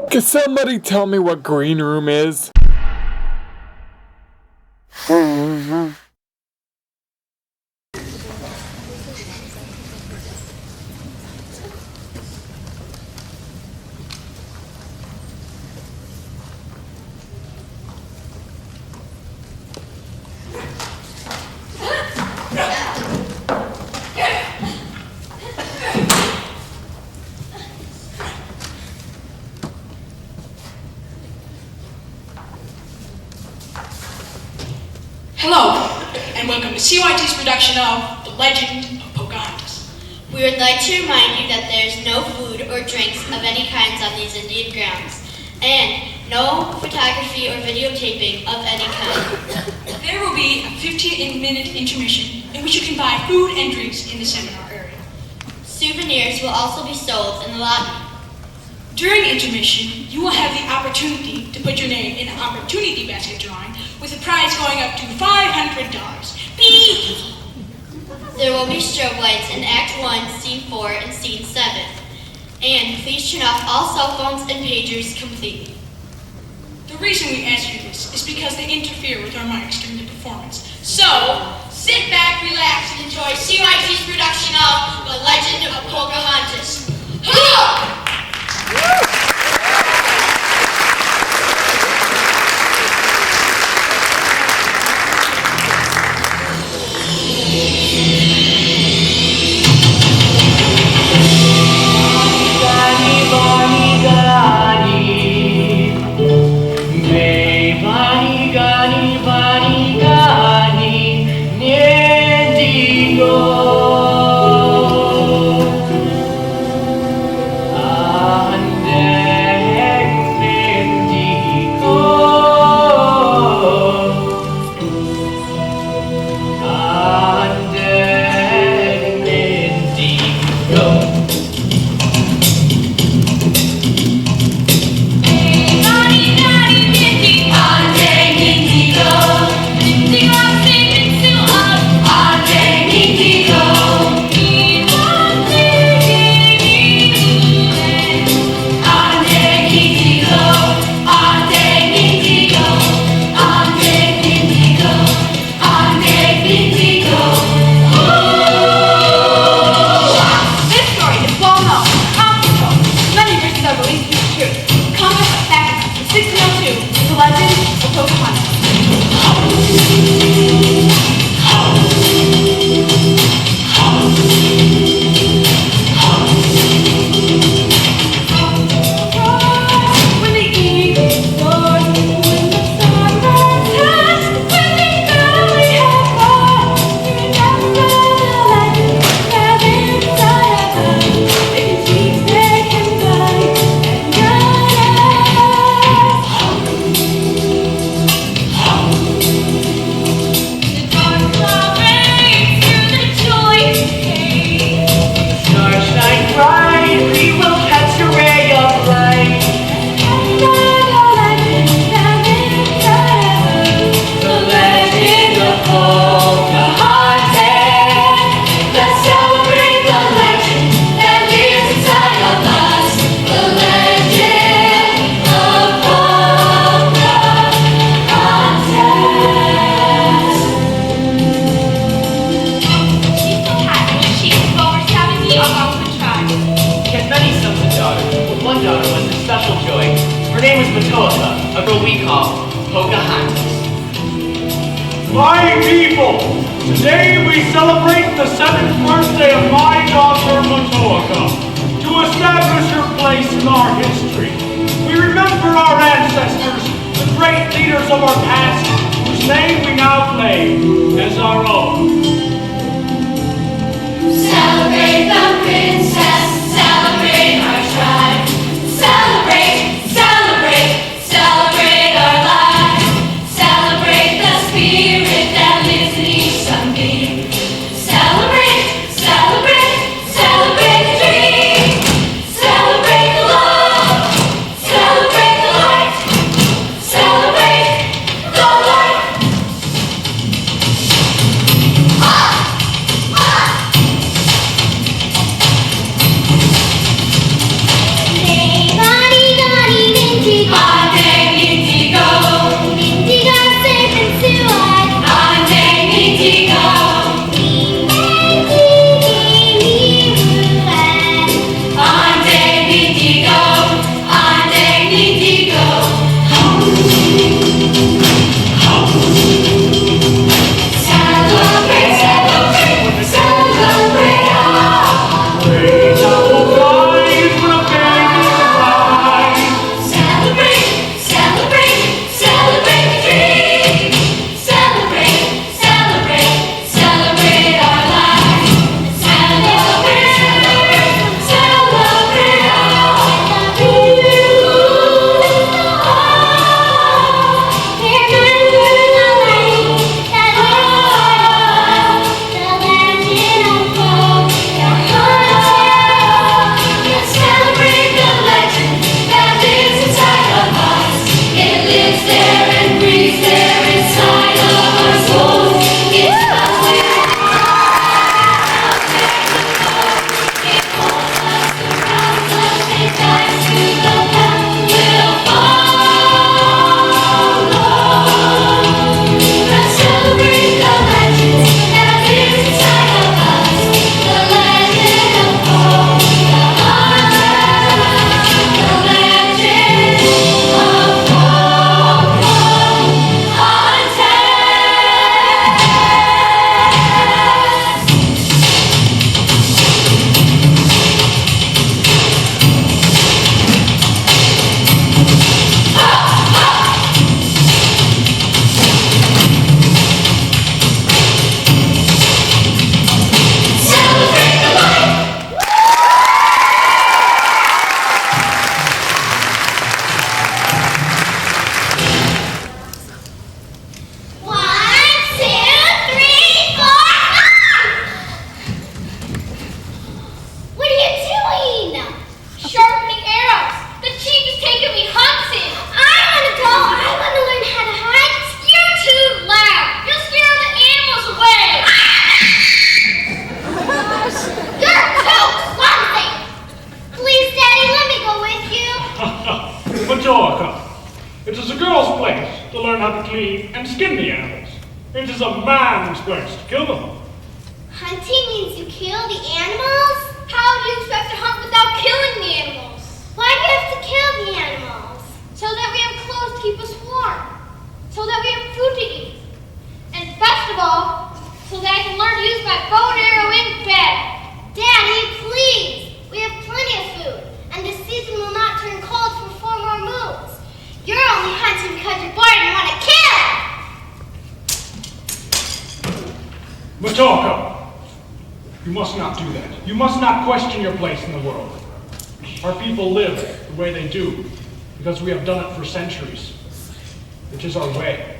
Can somebody tell me what green room is? Hello, and welcome to CYT's production of The Legend of Pocahontas. We would like to remind you that there is no food or drinks of any kinds on these Indian grounds, and no photography or videotaping of any kind. There will be a 15-minute intermission in which you can buy food and drinks in the seminar area. Souvenirs will also be sold in the lobby. During intermission, you will have the opportunity to put your name in an opportunity basket drawing with a prize going up to $500. Beep! There will be strobe lights in Act 1, Scene 4, and Scene 7. And please turn off all cell phones and pagers completely. The reason we ask you this is because they interfere with our mics during the performance. So, sit back, relax, and enjoy CYT's production of The Legend of Pocahontas. Hoorah! Her name was Pocahontas, a girl we call Pocahontas. My people, today we celebrate the 7th birthday of my daughter Pocahontas. To establish her place in our history, we remember our ancestors, the great leaders of our past, whose name we now claim as our own. Celebrate the princess, celebrate our tribe. Celebrate, celebrate, celebrate our lives. Celebrate the spirit that lives in each sunbeam. Celebrate, celebrate, celebrate the dream. Celebrate the love. Celebrate the light. Celebrate the light. Matoaka. It is a girl's place to learn how to clean and skin the animals. It is a man's place to kill them. Hunting means you kill the animals? How do you expect to hunt without killing the animals? Why do you have to kill the animals? So that we have clothes to keep us warm. So that we have food to eat. And best of all, so that I can learn to use my bow and arrow in bed. Daddy, please! We have plenty of food, and the season will not turn cold for 4 more moons. You're only hunting because you're bored and want to kill! Matoaka, you must not do that. You must not question your place in the world. Our people live the way they do because we have done it for centuries. It is our way.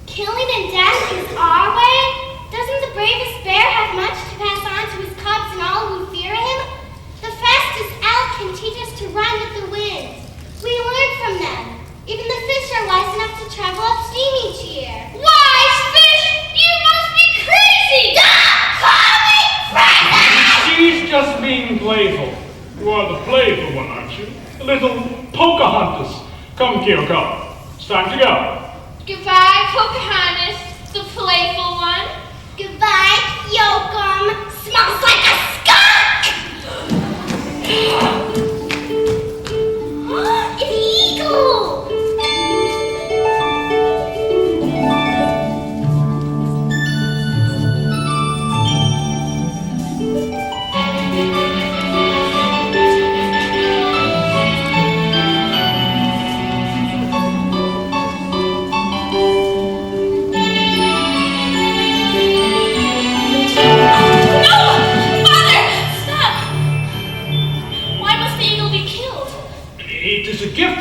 Killing and death is our way? Doesn't the bravest bear have much to pass on to his cubs and all who fear him? The fastest elk can teach us to run with the wind. We learn from them. Even the fish are wise enough to travel upstream each year. Wise fish! You must be crazy! Stop calling me pregnant! She's just being playful. You are the playful one, aren't you? The little Pocahontas. Come, Kyoko. It's time to go. Goodbye, Pocahontas, the playful one. Goodbye, Yokum. Smells like a skunk! An eagle!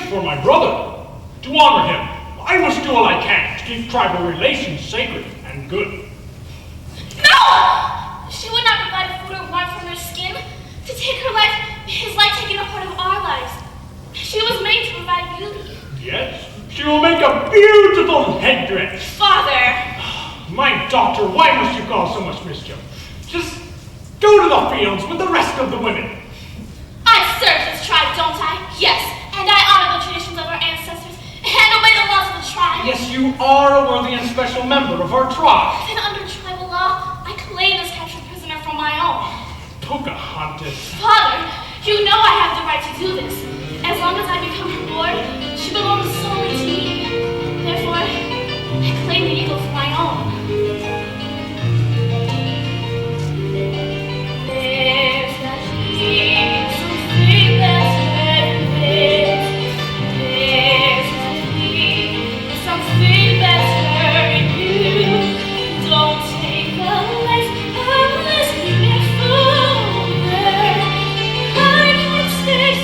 For my brother. To honor him, I must do all I can to keep tribal relations sacred and good. No! She would not provide food or wine from her skin. To take her life is like taking a part of our lives. She was made to provide beauty. Yes, she will make a beautiful headdress. Father! My daughter, why must you cause so much mischief? Just go to the fields with the rest of the women. I serve this tribe, don't I? Yes. And I honor the traditions of our ancestors and obey the laws of the tribe. Yes, you are a worthy and special member of our tribe. Then under tribal law, I claim this captured prisoner for my own. Pocahontas. Father, you know I have the right to do this. As long as I become her lord, she belongs solely to me. Therefore, I claim the eagle for my own. There's a heat, something that's better than this. Something better in you. Don't take the life of this beautiful girl. I hope stays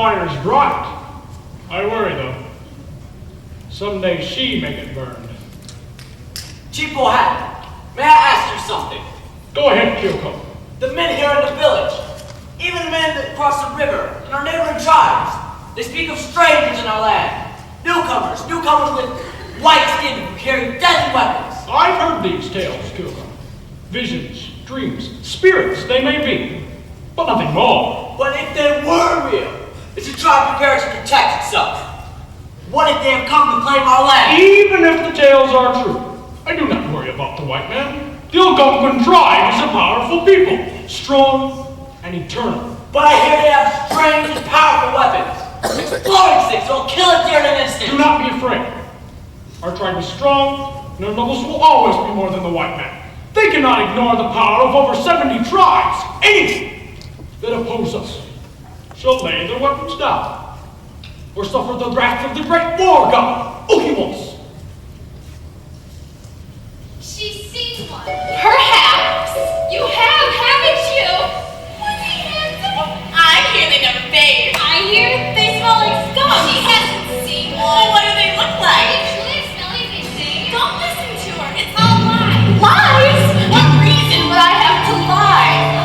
fire's bright. I worry, though. Someday she may get burned. Chief Powhatan, may I ask you something? Go ahead, Kyoko. The men here in the village, even the men that cross the river and our neighboring tribes, they speak of strangers in our land. Newcomers with white skin who carry deadly weapons. I've heard these tales, Kyoko. Visions, dreams, spirits they may be, but nothing more. But if they were real, is the tribe prepared to protect itself? What if they have come to claim our land? Even if the tales are true, I do not worry about the white man. The Algonquin tribe is a powerful people, strong and eternal. But I hear they have strange and powerful weapons. Exploding sticks will kill a deer in an instant. Do not be afraid. Our tribe is strong, and our nobles will always be more than the white man. They cannot ignore the power of over 70 tribes. Any that oppose us shall lay their weapons down, or suffer the wrath of the great war god, Ukimos. She's seen one. Perhaps you have, haven't you? Was he handsome? I hear they never bathe. I hear they smell like scum. She hasn't seen Well, one. what do they look like? Actually, it's smelly, they say. Don't listen to her. It's All lies. lies. What reason would I have to lie?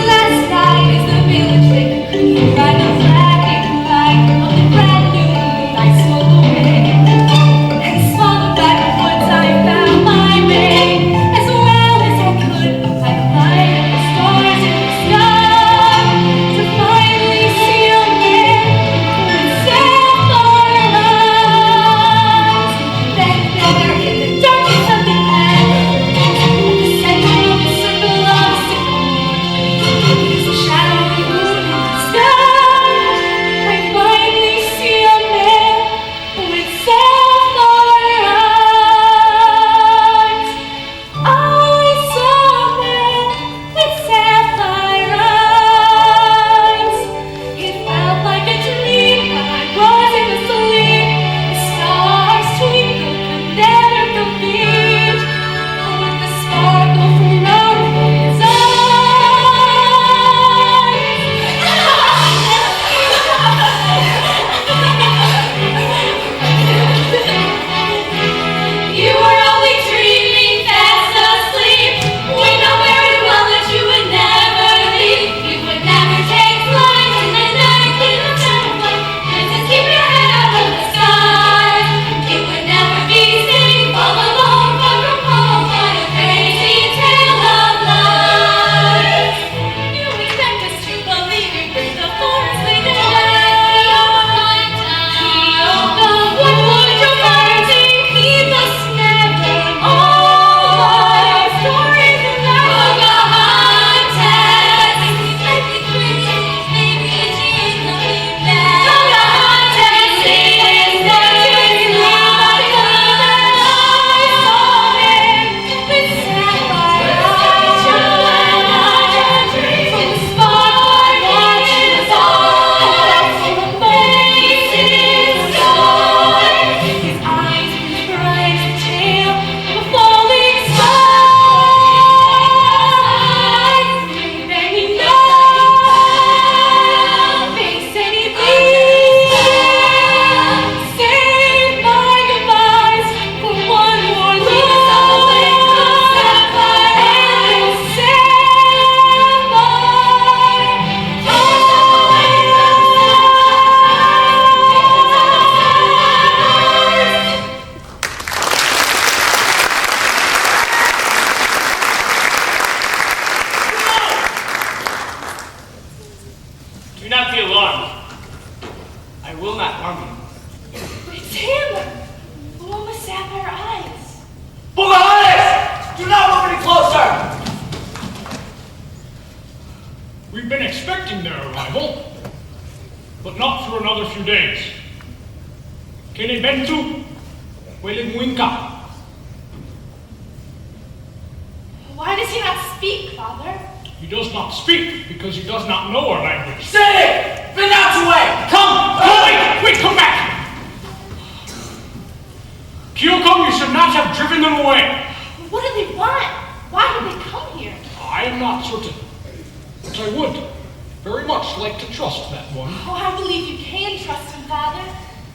Last night is the village victory by the flagging light of the brand new moon I stole away. And small the backwoods I found my way as well as I could. I climbed the stars in the sky to finally see a man with sapphire eyes. Back there in the darkness of the end, at the center of the circle of sycamore shadowy moon in the sky, I finally see a man with sapphire eyes. I saw a man with sapphire eyes. It felt like a dream when I wasn't asleep. The stars twinkled and never compete with the sparkle from his eyes. You were only dreaming fast asleep. We know very well that you would never leave. You would never take flight in the night in the sunlight. And to keep your head out of the sky. You would never be safe all alone, far from home by a crazy tale of lies. You expect us to believe you bring the forest leader what would your heart keep us never on? Stories of Pocahontas. Maybe she ain't coming back. Pocahontas is there like a with sapphire eyes. From the spotlight watches all from amazing sky. His eyes were bright as the tail of a falling star. Then he nothing said he please. Say my goodbyes for one more look. Do not be alarmed. I will not harm you. It's him! The one with sapphire eyes. Pocahontas! Do not move any closer! We've been expecting their arrival, but not for another few days. Kene bentu, Welinwinka. Why does he not speak, Father? He does not speak because he does not know our language. Say it! Bend out your way! Come! Wait, come back! Kyoko, you should not have driven them away. What do they want? Why did they come here? I am not certain. I would very much like to trust that one. Oh, I believe you can trust him, Father.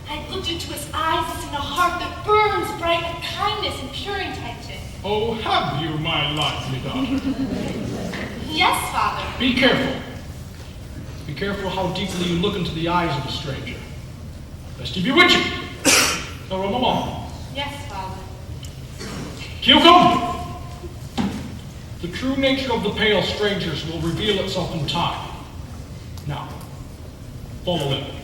I've looked into his eyes and seen a heart that burns bright with kindness and pure intention. Oh, have you, my lively daughter? Yes, Father. Be careful. Be careful how deeply you look into the eyes of a stranger. Lest he bewitch you. Or a mama. Yes, Father. Kyoko! The true nature of the pale strangers will reveal itself in time. Now, follow it.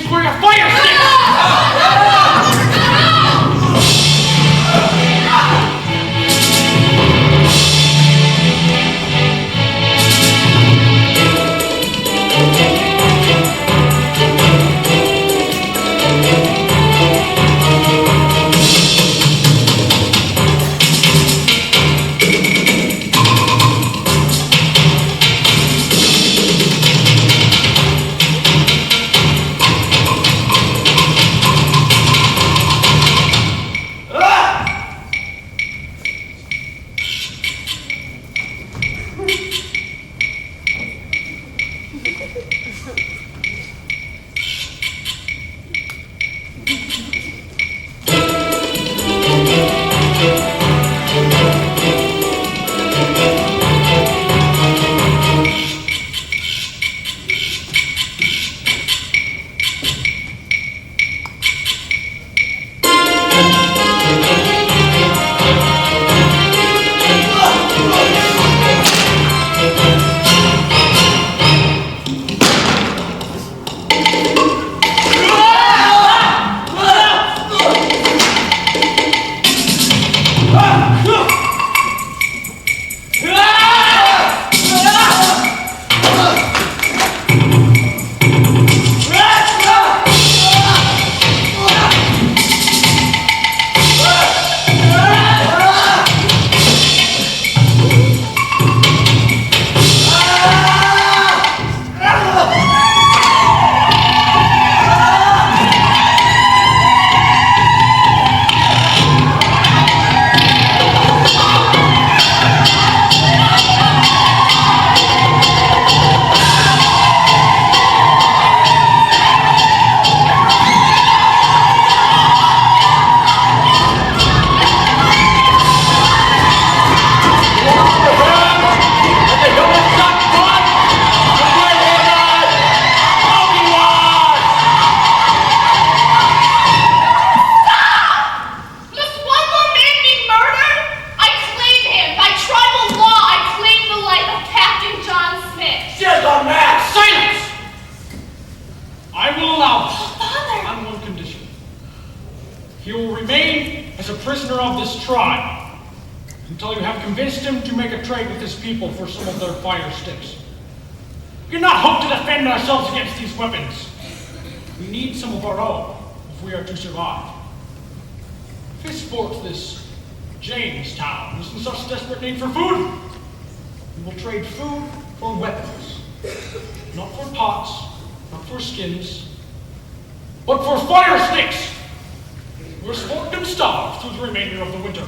For your fire stick! as a prisoner of this tribe until you have convinced him to make a trade with his people for some of their fire sticks. We cannot hope to defend ourselves against these weapons. We need some of our own if we are to survive. If his fort, this Jamestown, is in such desperate need for food, we will trade food for weapons. Not for pots, not for skins, but for fire sticks! We're sport and starve through the remainder of the winter.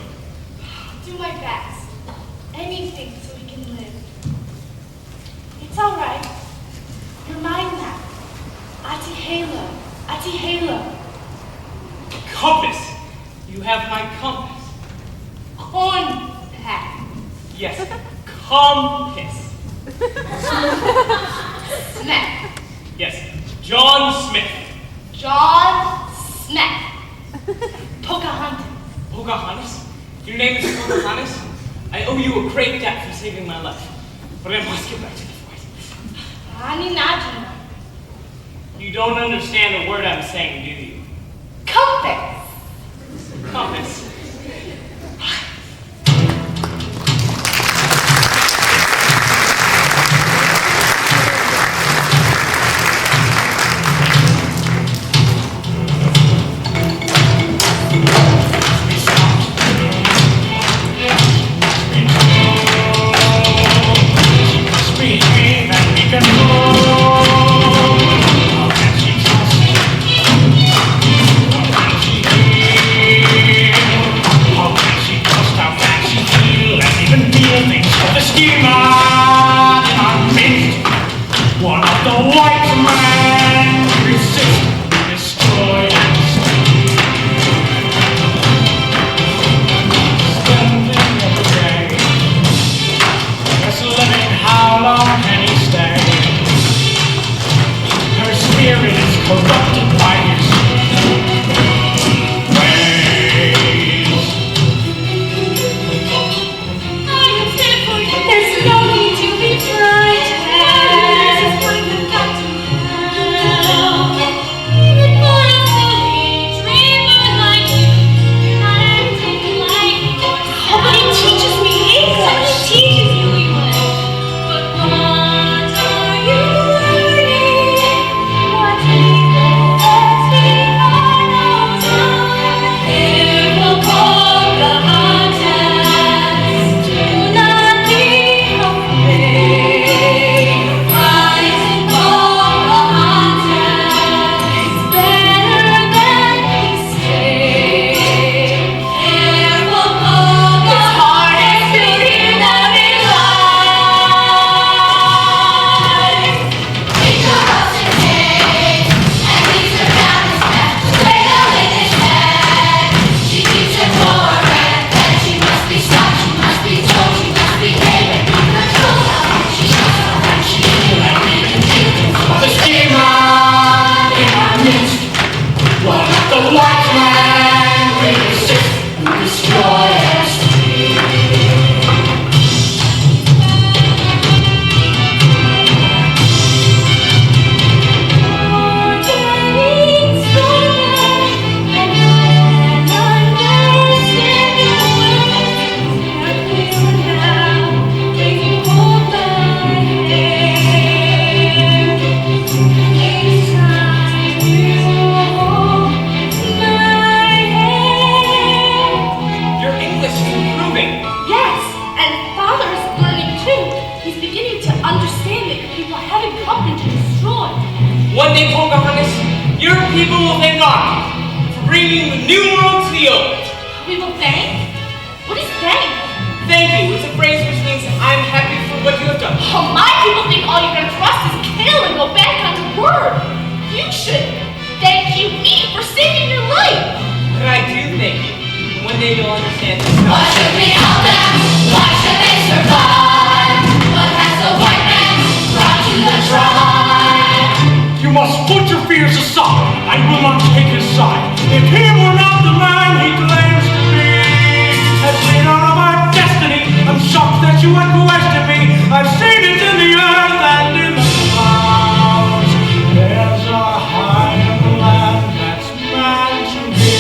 I'll do my best. Anything so we can live. It's all right. You're mine now. Auntie Halo. Auntie Halo. Compass. You have my compass. Compass. Yes, compass. Smith. Yes, John Smith. John Smith. Pocahontas. Pocahontas? Your name is Pocahontas? I owe you a great debt for saving my life. But I must get back to the fort. Ani Najima. You don't understand a word I'm saying, do you? Compass. Compass. One day, Pocahontas, your people will thank God for bringing the new world to the old. We will thank? What is thank? Thank you is a phrase which means I'm happy for what you have done. Oh, my people think all you're gonna trust is kill and go back on your word. You should thank me for saving your life. And I do thank you. And one day you'll understand this. Why should we help them? Why should they survive? What has the white man brought to the tribe? You must put your fears aside. I will not take his side. If he were not the man he claims to be, as leader of our destiny, I'm shocked that you would question me. I've seen it in the earth and in the clouds. There's a higher land that's meant to be.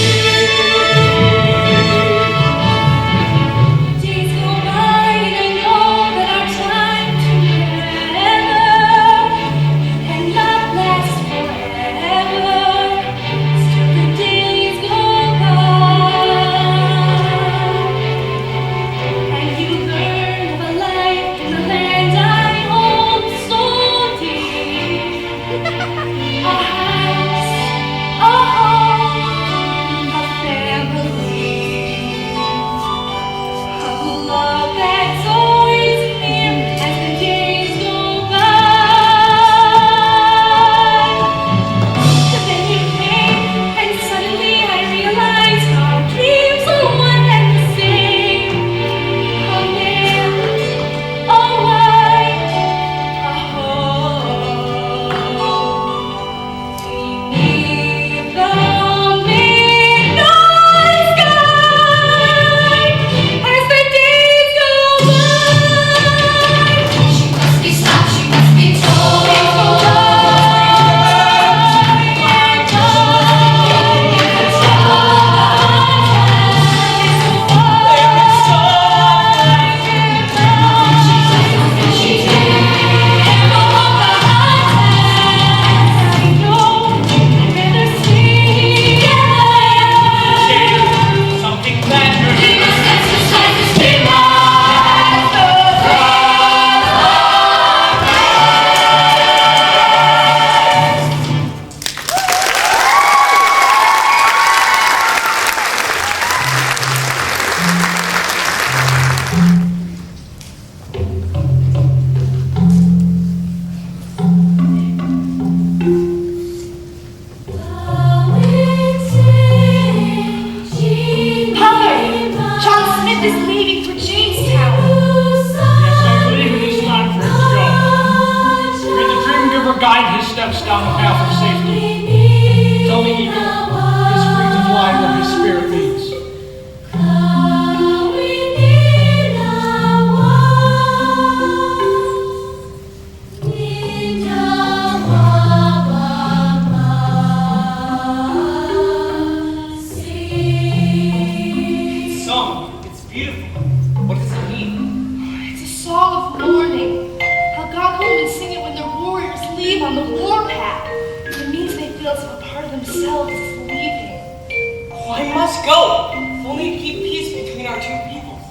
on the warpath. It means they feel as if a part of themselves is leaving. Oh, I must go. If only to keep peace between our two peoples.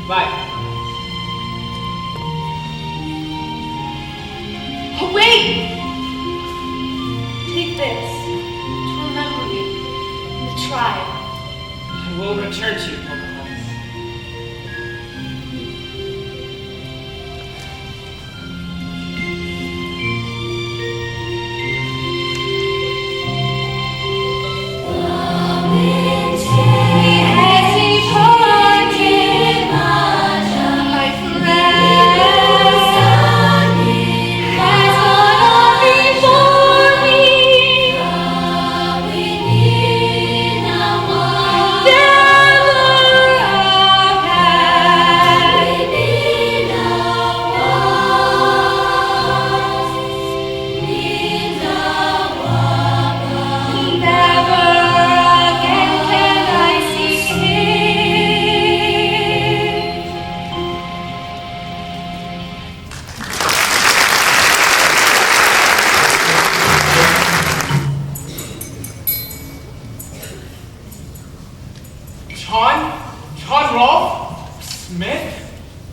Bye. Oh, wait! Take this to remember me and the tribe. I will return to you, Pocahontas. Has departed, my friend, has gone on before me. Never again can I see him. John Rolfe? Smith?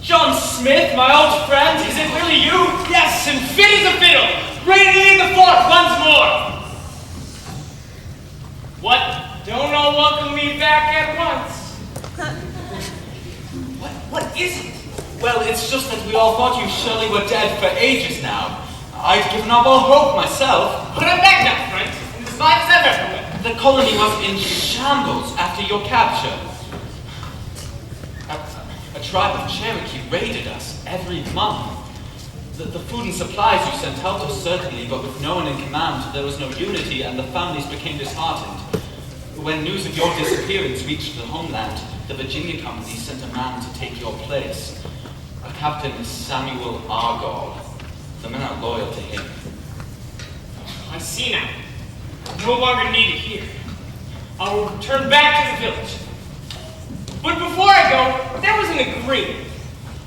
John Smith, my old friend, is it really you? Yes, and fit as a fiddle, ready in the fort once more. What? Don't all welcome me back at once. What is it? Well, it's just that we all thought you surely were dead for ages now. I'd given up all hope myself. But I'm back now, friend, and as live as I've ever been. The colony was in shambles after your capture. A tribe of Cherokee raided us every month. The food and supplies you sent helped us certainly, but with no one in command, there was no unity and the families became disheartened. When news of your disappearance reached the homeland, the Virginia Company sent a man to take your place. A Captain Samuel Argall. The men are loyal to him. I see now. I'm no longer needed here. I will return back to the village. But before I go, there was an agreement.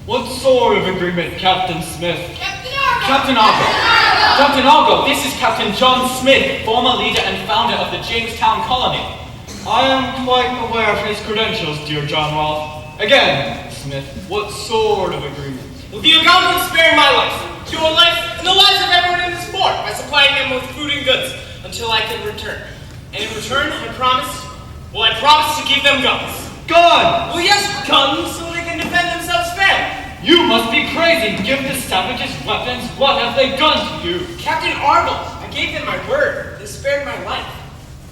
What sort of agreement, Captain Smith? Captain Argall. Captain Argall, this is Captain John Smith, former leader and founder of the Jamestown colony. I am quite aware of his credentials, dear John Rolfe. Again, Smith, what sort of agreement? Well, the Algonquins spared my life, your life, and the lives of everyone in this fort by supplying them with food and goods until I could return. And in return, I promised to give them guns. Guns! Well, yes, guns, so they can defend themselves fairly. You must be crazy. Give the savages weapons. What have they done to you? Captain Argall, I gave them my word. They spared my life.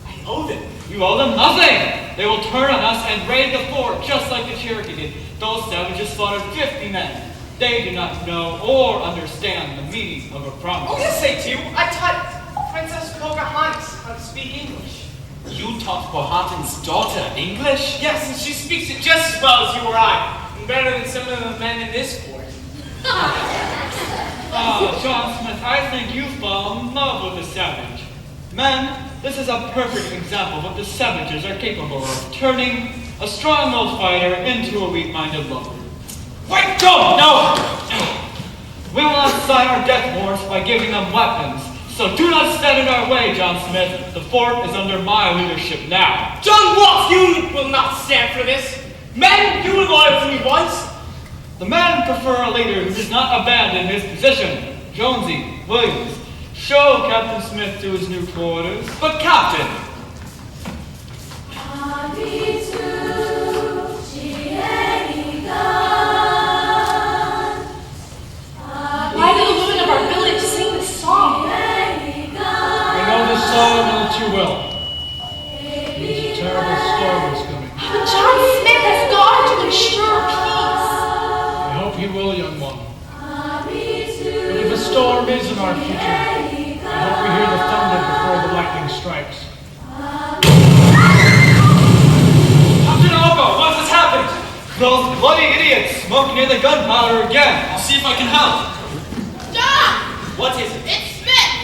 I owe them. You owe them nothing. They will turn on us and raid the fort just like the Cherokee did. Those savages slaughtered 50 men. They do not know or understand the meaning of a promise. Oh, yes, they do. I taught Princess Pocahontas how to speak English. You taught Powhatan's daughter English? Yes, and she speaks it just as well as you or I, and better than some of the men in this fort. Oh, John Smith, I think you fall in love with the savage. Men, this is a perfect example of what the savages are capable of, turning a strong-willed fighter into a weak-minded lover. Wait, don't! No! We will not sign our death warrants by giving them weapons, so do not stand in our way, John Smith. The fort is under my leadership now. John Rolfe, you will not stand for this. Men, you were loyal to me once. The men prefer a leader who does not abandon his position. Jonesy, Williams, show Captain Smith to his new quarters. But Captain! Why do the women of our village sing this song? I know this song all too well. There's a terrible storm is coming. But John Smith has gone to ensure peace. I hope he will, young one. But if a storm is in our future, I hope we hear the thunder before the lightning strikes. Captain Argall, what has happened? Those bloody idiots smoke near the gunpowder again. I'll see if I can help. John! What is it? It's Smith!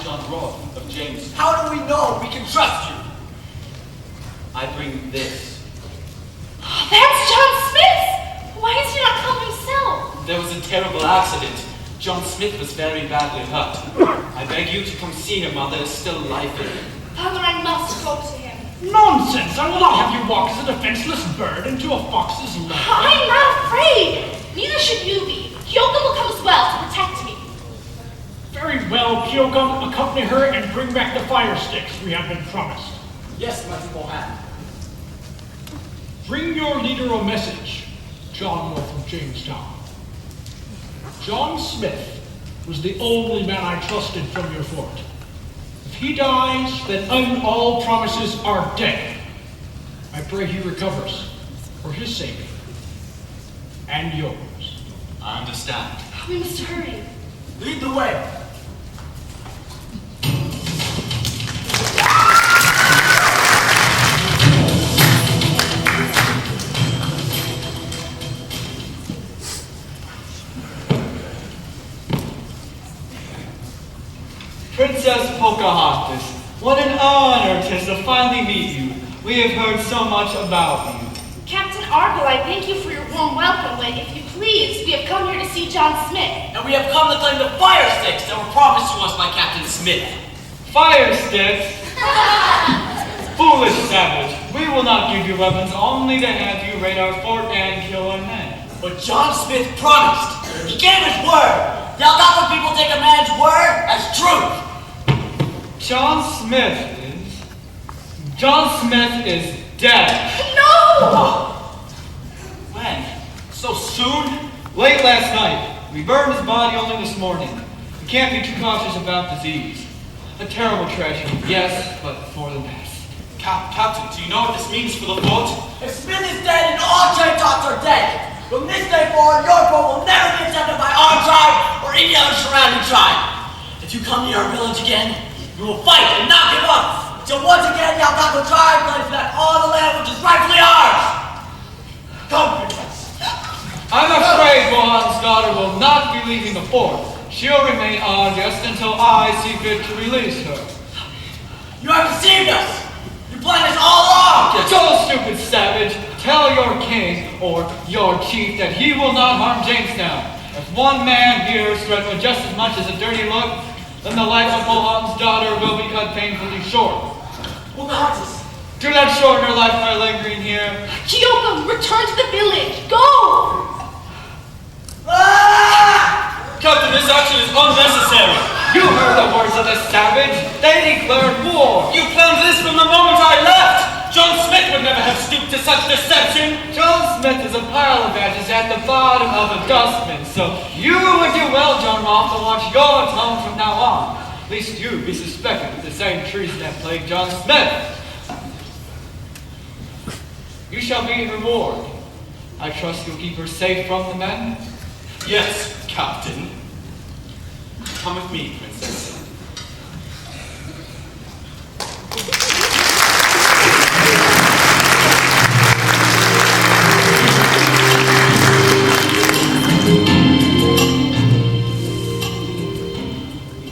John Roth of James. How do we know we can trust you? I bring this. That's John Smith! Why does he not come himself? There was a terrible accident. John Smith was very badly hurt. I beg you to come see him while there is still life in him. Father, I must go to him. Nonsense! I will not have you walk as a defenseless bird into a fox's lair. I'm not afraid. Neither should you be. Kyoka will come as well to protect me. Very well, Kyoka, accompany her and bring back the fire sticks we have been promised. Yes, mighty Mohan. Bring your leader a message, John North of Jamestown. John Smith was the only man I trusted from your fort. If he dies, then all promises are dead. I pray he recovers, for his sake, and yours. I understand. We must hurry. Lead the way. Princess Pocahontas, what an honor 'tis to finally meet you. We have heard so much about you. Captain Argo, I thank you for your warm welcome, but if you please, we have come here to see John Smith. And we have come to claim the fire sticks that were promised to us by Captain Smith. Fire sticks? Foolish savage, we will not give you weapons only to have you raid our fort and kill our men. But John Smith promised. He gave his word. The Algonquin people take a man's word as truth. John Smith is dead. No! When? So soon? Late last night. We burned his body only this morning. We can't be too cautious about disease. A terrible tragedy, yes, but for the best. Captain, do you know what this means for the fort? If Smith is dead and all trade talks are dead, from this day forward, your fort will never be accepted by our tribe or any other surrounding tribe. If you come near our village again, we will fight and not give up until once again the Algonquin tribe claims back all the land which is rightfully ours. Come, Princess. I'm afraid Mohan's daughter will not be leaving the fort. She'll remain on just until I see fit to release her. You have deceived us. Your plan is all wrong. So stupid savage. Tell your king or your chief that he will not harm Jamestown. If one man here is threatened with just as much as a dirty look, then the life of Mohan's daughter will be cut painfully short. Pocahontas. Do not shorten her life by lingering here. Kyoka, return to the village. Go! Captain, this action is unnecessary. You heard the words of the savage. They declared war. You planned this from the moment I left. John Smith would never have stooped to such deception. John Smith is a pile of ashes at the bottom of a dustbin, so you would do well, John Roth, to watch your tongue from now on. Lest you be suspected of the same treason that plagued John Smith. You shall be reward. I trust you'll keep her safe from the men. Yes, Captain. Come with me, Princess.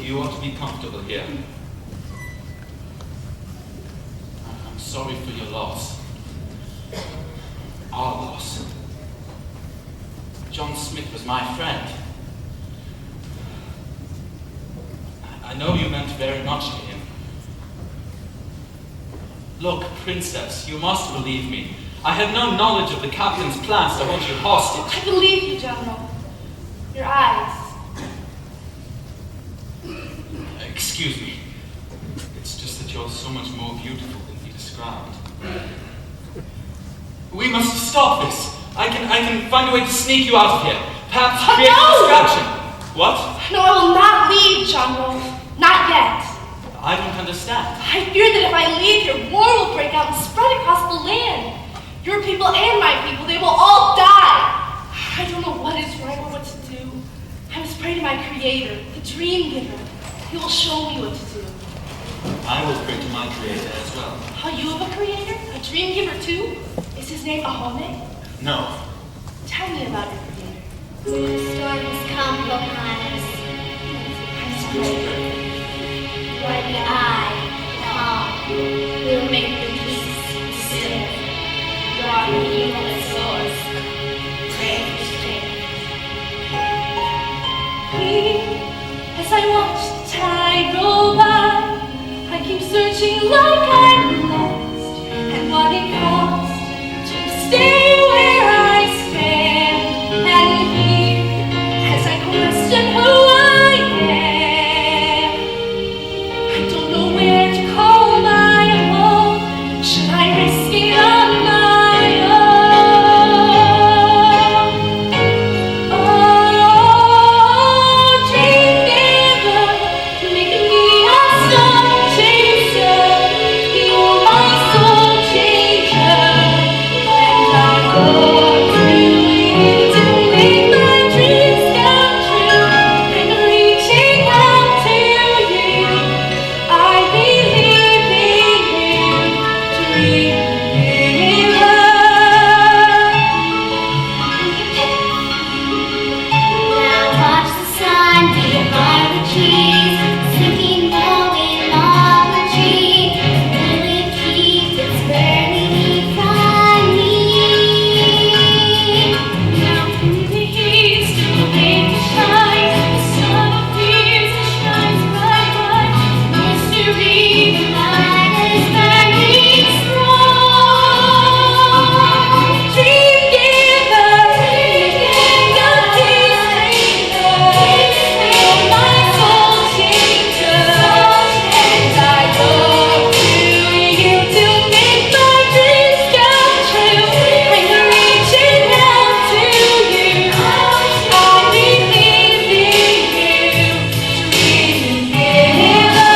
You ought to be comfortable here. I'm sorry for your loss. Our loss. John Smith was my friend. I know you meant very much to him. Look, Princess, you must believe me. I had no knowledge of the captain's plans to hold you hostage. I believe you, General. Your eyes. Excuse me. It's just that you're so much more beautiful than he described. We must stop this. I can find a way to sneak you out of here. Perhaps create a distraction. What? No, I will not leave, General. Not yet. I don't understand. I fear that if I leave here, war will break out and spread across the land. Your people and my people, they will all die. I don't know what is right or what to do. I must pray to my Creator, the Dream Giver. He will show me what to do. I will pray to my Creator as well. Oh, you have a Creator? A Dream Giver too? Is his name Ahome? No. Tell me about your Creator. When the storm has come, Pocahontas, I must pray. I watch the tide roll by, I keep searching like I'm lost, and what it costs to stay where I stand, and here, as I question who I am, I don't know where to call my home. Should I risk it on my own? Oh, dream giver, making me a star chaser. You're my soul changer, and I look to you to make my dreams come true. I'm reaching out to you. I believe in you, dream giver. Now watch the sun behind the trees, sinking low in all the trees. Will it keep its burning from me? Now in the east, the wind shines, the sun appears and shines bright, bright. Mystery, the light is burning strong. Dream giver, making a peacemaker. You're my soul changer, and I look to you to make my dreams come true. I'm reaching out to you. I believe in you, dream giver.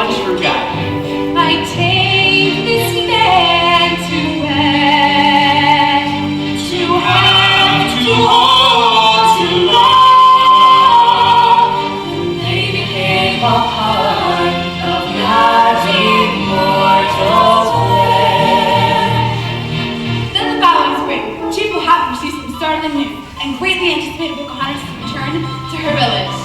much forgotten. I take this man to wed, to have, to hold, to love. They became a part of magic mortal plan. Then the following spring, Chief Pocahontas received some startling news and greatly anticipated Pocahontas' return to her village.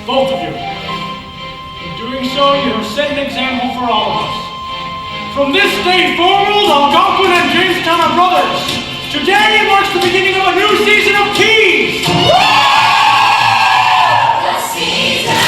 Both of you. In doing so, you have set an example for all of us. From this day forward, Algonquin and Jamestown are brothers. Today marks the beginning of a new season of teas. The season.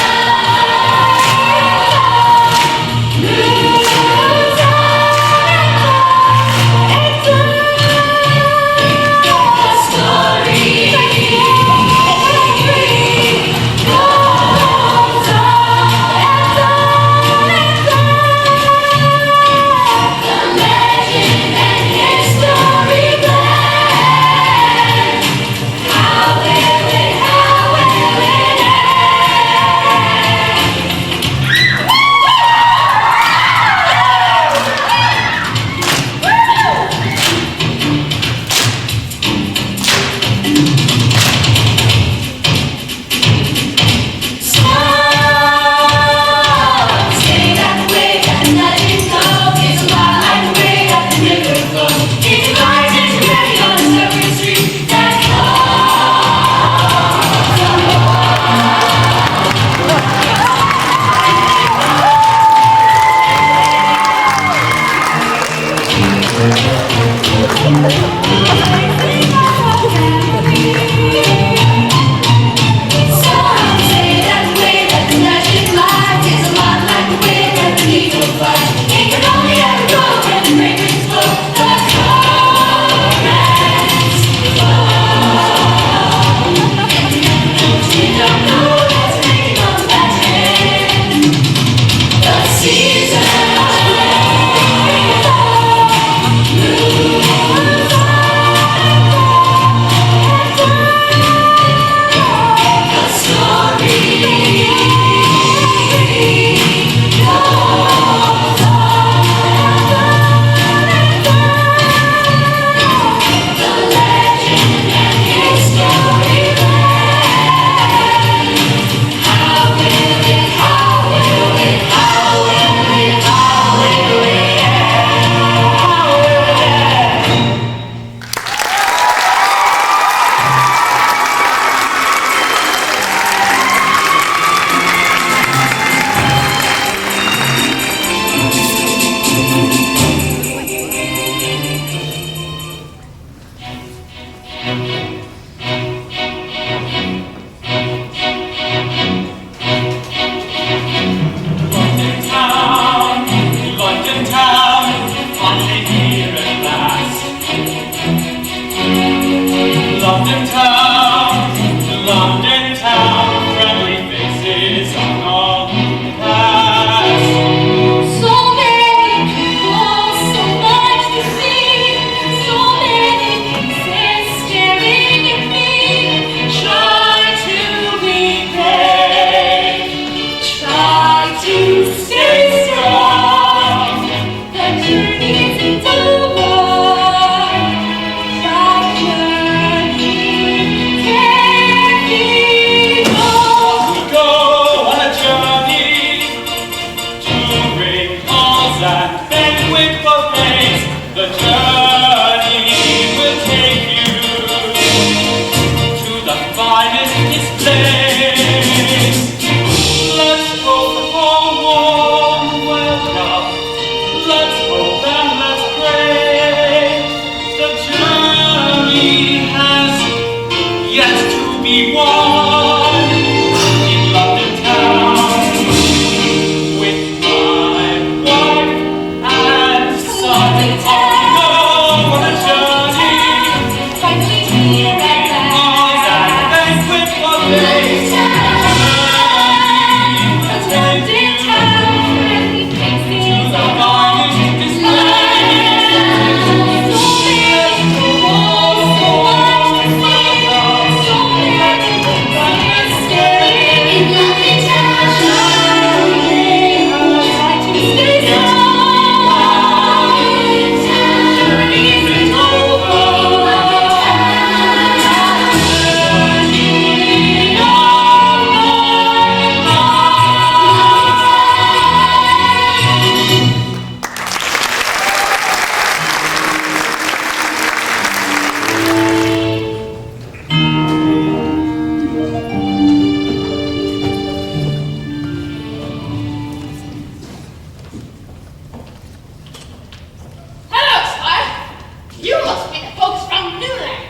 You must be the folks from Newland.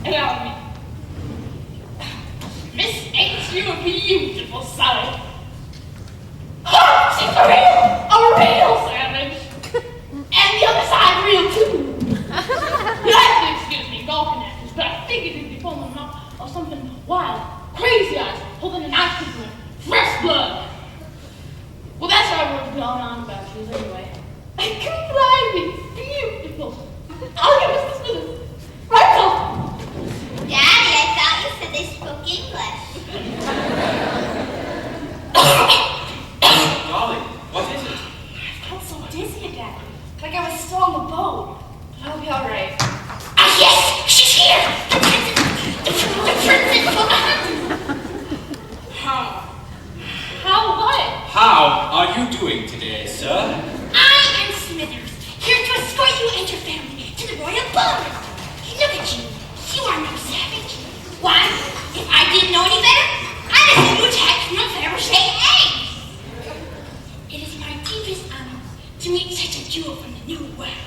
Allow me. Miss H, you're a beautiful sight. Oh, she's a real savage. And the other side real too. You have to excuse me gawking at this, but I figured it'd be pulling off of something wild, crazy eyes, holding an axe with fresh blood. Well, that's what I was going on about you anyway. Completely beautiful. I'll give us this business. Right now. Daddy, I thought you said they spoke English. Darling, what is it? I felt so dizzy again, like I was still on the boat. But I'll be all right. Ah, yes, she's here. The princess Pocahontas. How what? How are you doing today, sir? I am Smithers, here to escort you and your family to the royal ballroom. Look at you. You are no savage. Why? If I didn't know any better, I'd assume you attacked from a Fabergé egg. It is my deepest honor to meet such a jewel from the New World.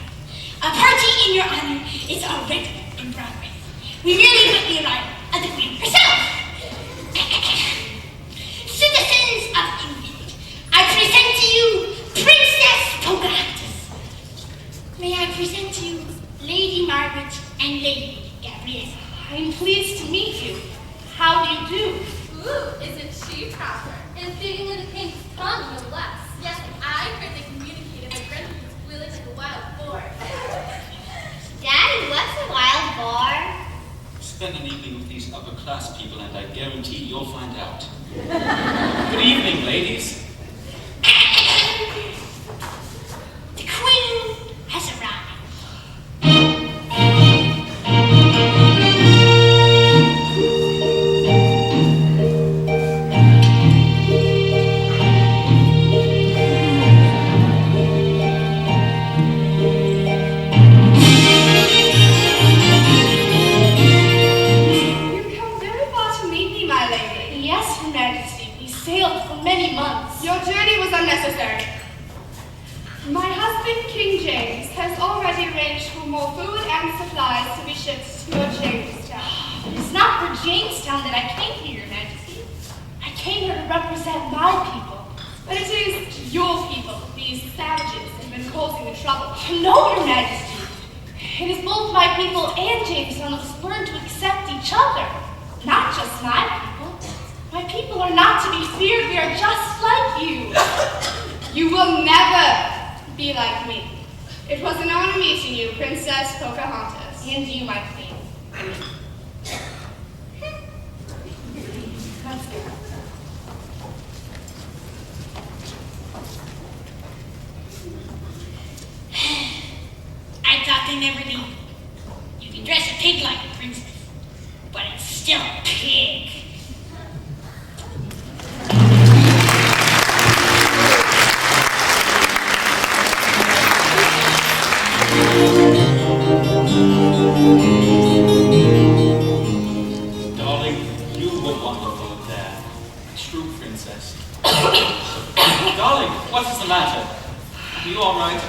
A party in your honor is already in progress. We merely wait the arrival of the Queen herself. Citizens of England, I present to you Princess Pocahontas. May I present to you Lady Margaret and Lady Gabrielle. I am pleased to meet you. How do you do? Ooh, isn't she proper? And speaking of the king's tongue, no less. Yes, I heard they communicated with Brenda squealing like a wild boar. Daddy, what's a wild boar? Spend an evening with these upper-class people and I guarantee you'll find out. Good evening, ladies. The Queen has arrived. You've come very far to meet me, my lady. Yes, Your Majesty. We sailed for many months. Your journey was unnecessary. My husband, King James, has already arranged for more food and supplies to be shipped to your Jamestown. It's not for Jamestown that I came here, Your Majesty. I came here to represent my people. But it is your people, these savages, that have been causing the trouble. No, Your Majesty. It is both my people and Jamestown that must learn to accept each other. Not just my people. My people are not to be feared. We are just like you. You will never be like me. It was an honor meeting you, Princess Pocahontas. And you, my queen. Let's go. I thought they never leave. You can dress a pig like a princess, but it's still a pig. Darling, you were wonderful there. A true princess. Darling, what is the matter? Are you all right?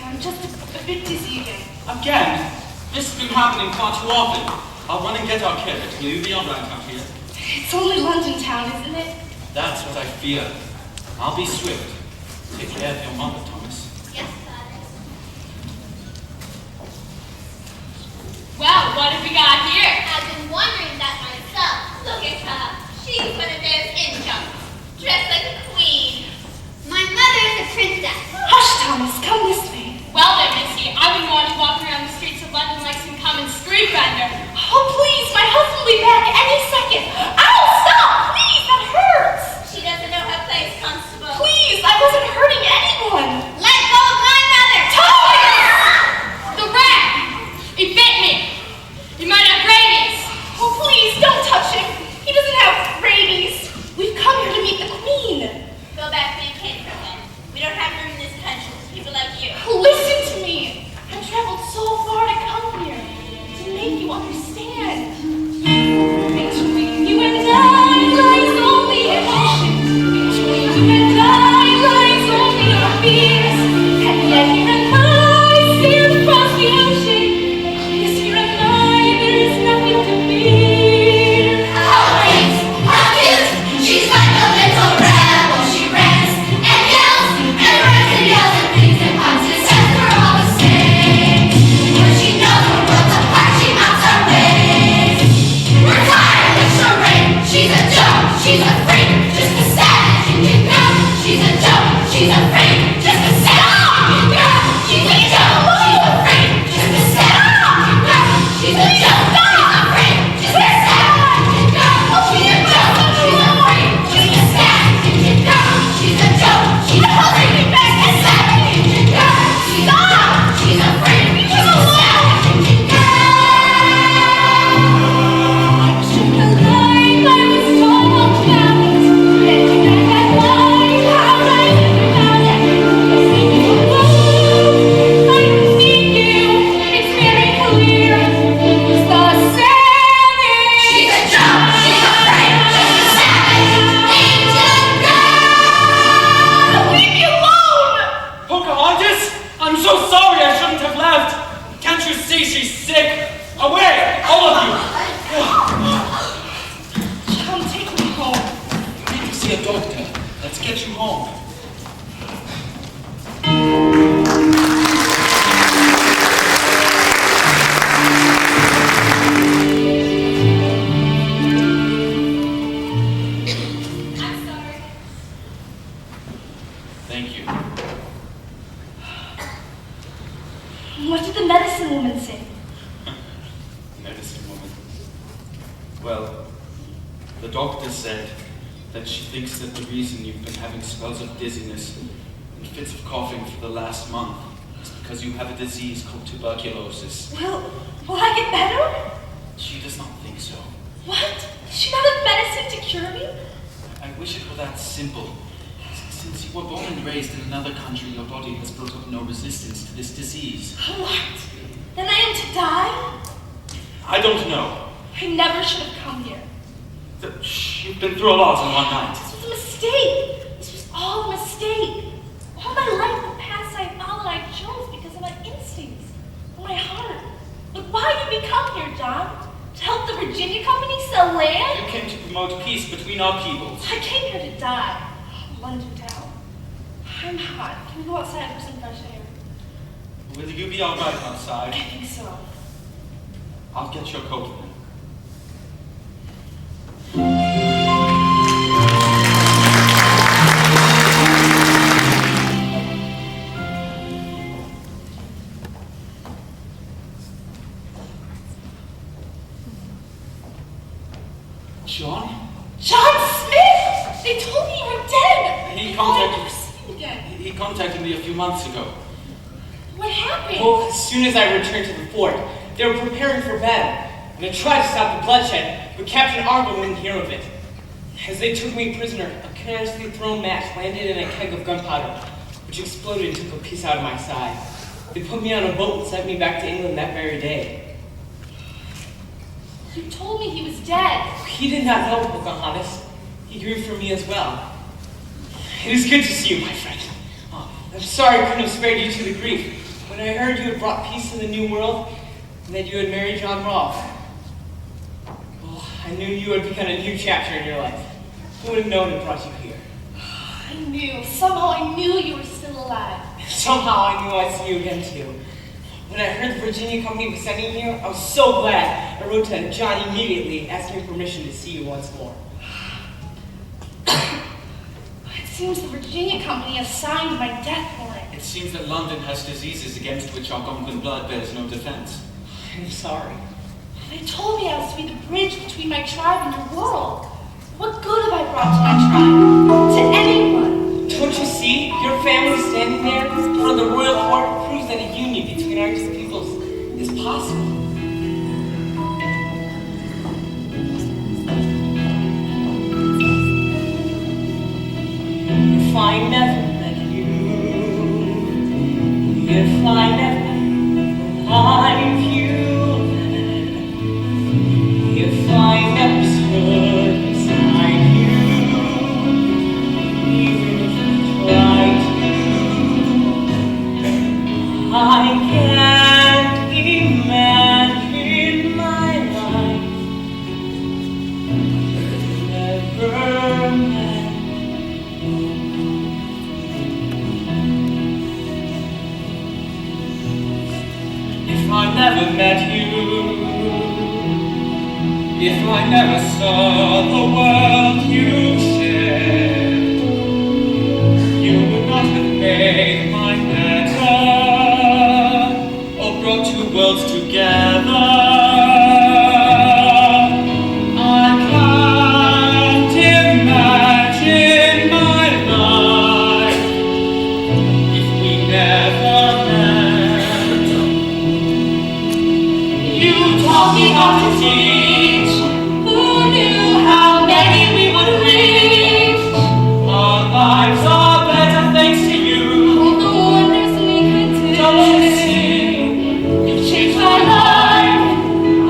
I'm just a bit dizzy again. Again? This has been happening far too often. I'll run and get our carriage. Will you be all right out here? It's only London town, isn't it? That's what I fear. I'll be swift. Take care of your mother, Thomas. Yes, Father. Well, what have we got here? I've been wondering that myself. Look at her. She's one of those incomes, dressed like a queen. My mother is a princess. Hush, Thomas, come this way. Well then, Missy, I've been wanting to walk around the streets of London like some common street vendor. Oh, please, my husband will be back any second. Ow, stop, please, that hurts. She doesn't know her place, Constable. Please, I wasn't hurting anyone. What did the medicine woman say? Medicine woman. Well, the doctor said that she thinks that the reason you've been having spells of dizziness and fits of coughing for the last month is because you have a disease called tuberculosis. Well, will I get better? She does not think so. What? Does she not have medicine to cure me? I wish it were that simple. Since you were born and raised in another country, your body has built up no resistance to this disease. What? Then I am to die? I don't know. I never should have come here. You've been through a lot in one night. This was a mistake. This was all a mistake. All my life, the paths I followed, I chose because of my instincts, my heart. But why did we come here, John? To help the Virginia Company sell land? You came to promote peace between our peoples. I came here to die. London town. I'm hot. Can we go outside for some fresh air? Will you be all right outside? I think so. I'll get your coat then. John? John Smith! They told me you were dead! He I contacted- never see you again. He contacted me a few months ago. What happened? Well, as soon as I returned to the fort, they were preparing for battle, and I tried to stop the bloodshed, but Captain Argo wouldn't hear of it. As they took me prisoner, a canonically thrown match landed in a keg of gunpowder, which exploded and took a piece out of my side. They put me on a boat and sent me back to England that very day. You told me he was dead. He did not know Pocahontas. He grieved for me as well. It is good to see you, my friend. Oh, I'm sorry I couldn't have spared you to the grief. When I heard you had brought peace to the New World, and that you had married John Rolfe, well, I knew you had begun a new chapter in your life. Who would have known it brought you here? I knew. Somehow I knew you were still alive. Somehow I knew I'd see you again too. When I heard the Virginia Company was sending you here, I was so glad. I wrote to John immediately, asking permission to see you once more. It seems the Virginia Company has signed my death warrant. It seems that London has diseases against which Algonquin blood bears no defense. I'm sorry. They told me I was to be the bridge between my tribe and your world. What good have I brought to my tribe? To anyone? Don't you see? Your family standing there in front of the royal court proves that a union between our two peoples is possible. If I never met you, if I never find human, if I never stood beside you, even if I tried to, I can't imagine my life never met. If I never met you, if I never saw the world you shared, you would not have made mine better, or brought two worlds together. I can't imagine my life if we never met. You taught me how to teach. Who knew how many we would reach? Our lives are better thanks to you. All the wonders we could do. Don't you see? You've changed my life.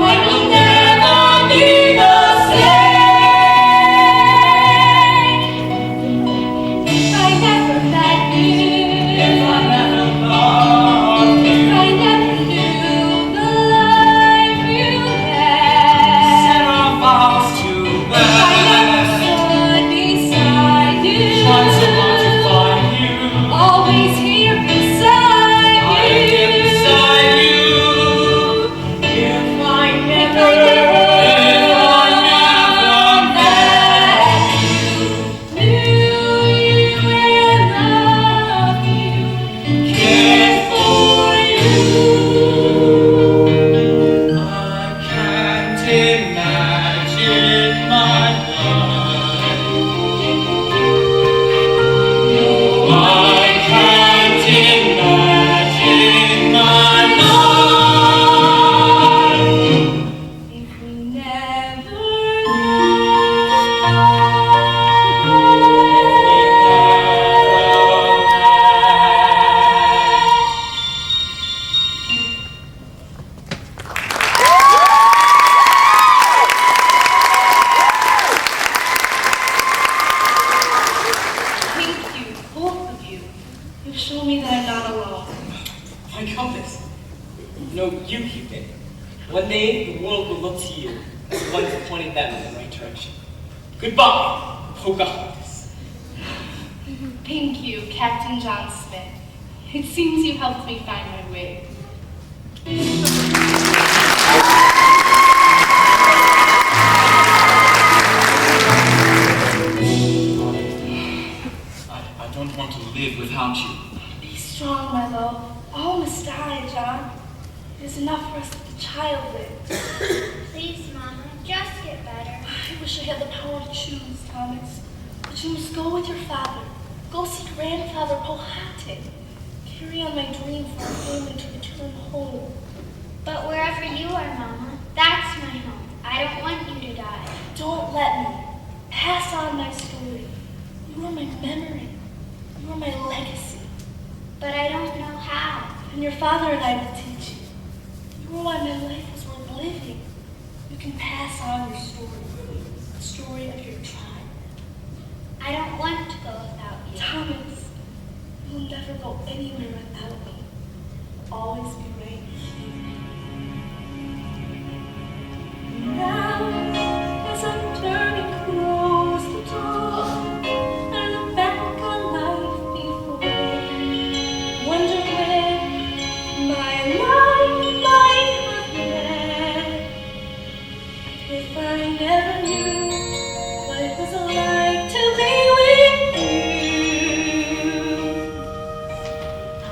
I will never be the same. If I never met you, If I never loved you, if I never knew the life you set had, our vows to if I never wed. stood My compass. No, you keep it. One day, the world will look to you as the one who pointed them in the right direction. Goodbye, Pocahontas. Thank you, Captain John Smith. It seems you helped me find my way. I don't want to live without you. Be strong, my love. All must die, John. It is enough for us that the child lives. Please, Mama, just get better. I wish I had the power to choose, Thomas. But you must go with your father. Go see Grandfather Pocahontas. Carry on my dream for our family to return home. But wherever you are, Mama, that's my home. I don't want you to die. Don't let me. Pass on my story. You are my memory. You are my legacy. But I don't know how. And your father and I will teach you. You are why my life is worth living. You can pass on your story. The story of your tribe. I don't want to go without you. Thomas, you'll never go anywhere without me. You'll always be right here. Now, as I'm turning close the door, I look back on life before. Wonder where my life might have led if I never knew what it was like to be with you.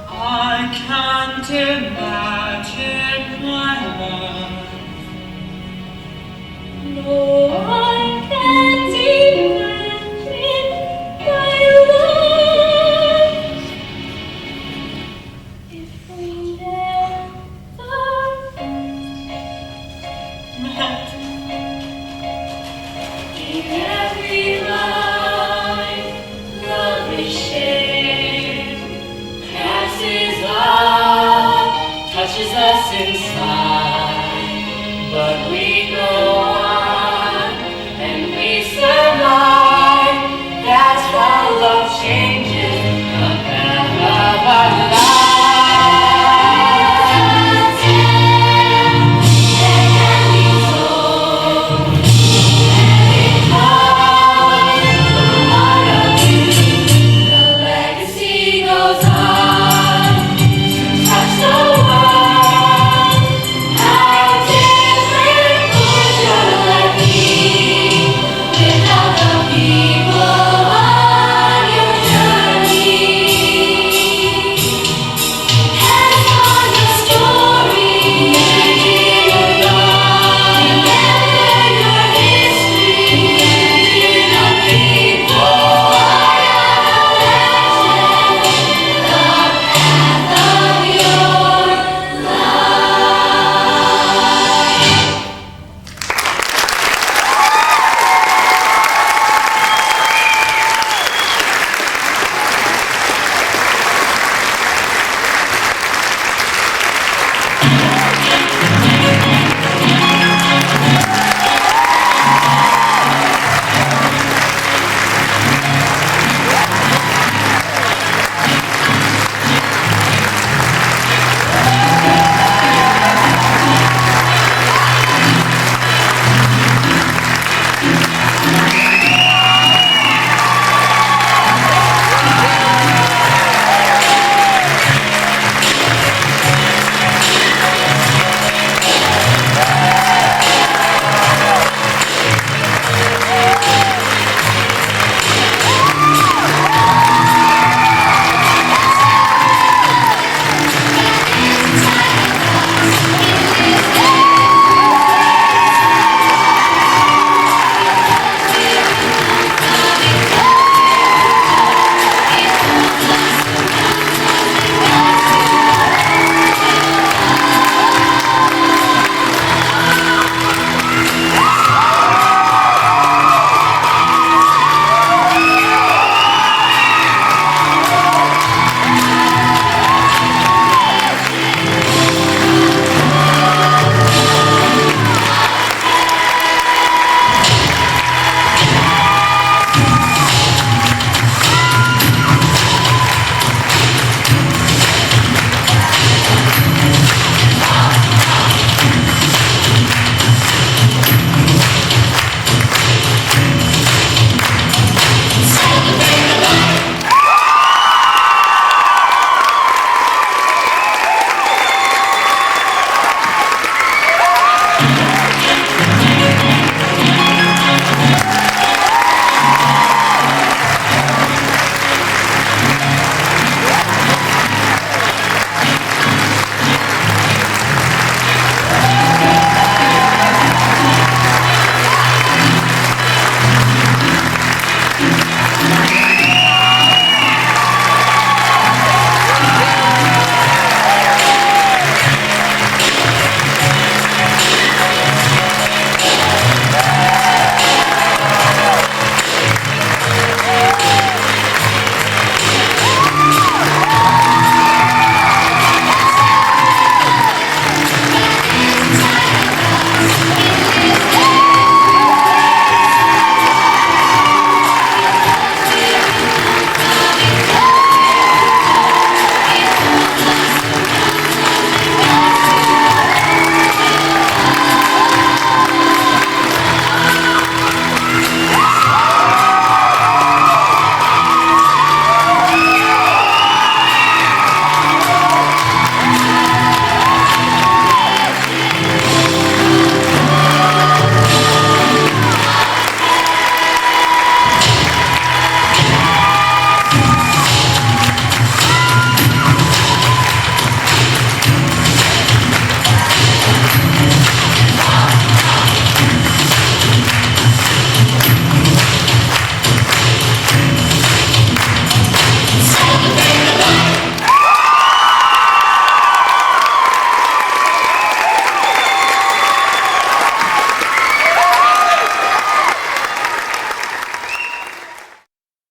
I can't imagine my life. No, I can't imagine my life if we never met. In every life, love is shared, passes on, touches us in